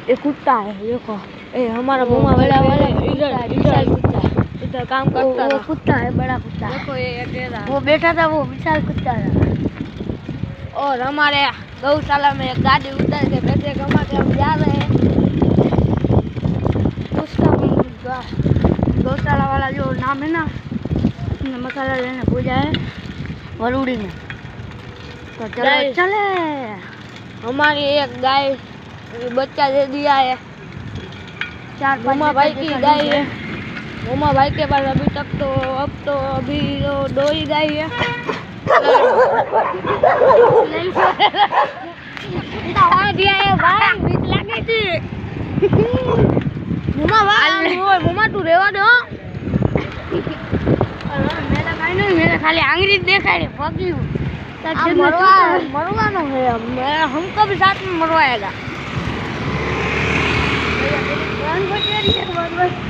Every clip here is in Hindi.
ये कुत्ता है देखो, ये हमारा मुमा वाला इधर काम करता था। वो कुत्ता है, बड़ा कुत्ता देखो, ये अकेला वो बैठा था, वो विशाल कुत्ता था। और हमारे गौशाला में एक गाड़ी उतर के पैसे कमा के हम जा रहे हैं। उसका गौशाला वाला जो नाम है ना, उसने मसाला लेने पूजा है वरुड़ी में। तो चलो चले। हमारी एक गाय बच्चा दे दिया है, 4-5 मुमा भाई की गाय है। मुमा भाई के पास अभी तक तो अभी 2 ही गाय है। दिया है भाई, बीच लगी थी। मुमा भाई मुमा तू रेवा दो। मेरा भाई नहीं, मेरा खाली आंगली देखा है पगी हूँ। मरवाना है, हमको भी साथ में मरवाएगा।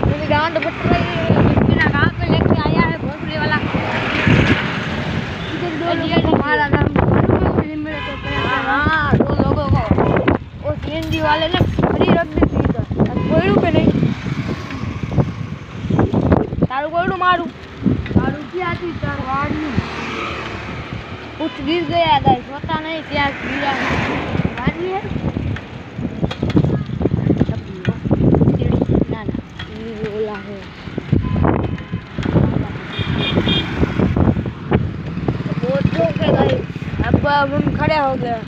मेरी गांड बट रही है, बिना गांव पे लेके आया है भोसले वाला। हमारा नाम हाँ, 2 लोगों को वो सीएनजी वाले ने फ्री रख दी थी इधर। कोयड़ू पे नहीं, तारू कोयड़ू मारू तारू की आती तारवाड़ी कुछ गिर गया गाइस, पता नहीं क्या गिरा। गाड़ी है बोला है अब हम खड़े हो गए।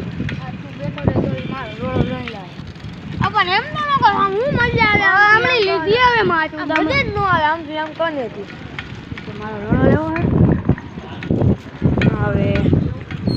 अपन એમ ન લોકો હું મજા આવે હમણે લીધી હવે માથું મજા જ ન આવે આમ કોને હતી મારો રોડો લેવો હે હવે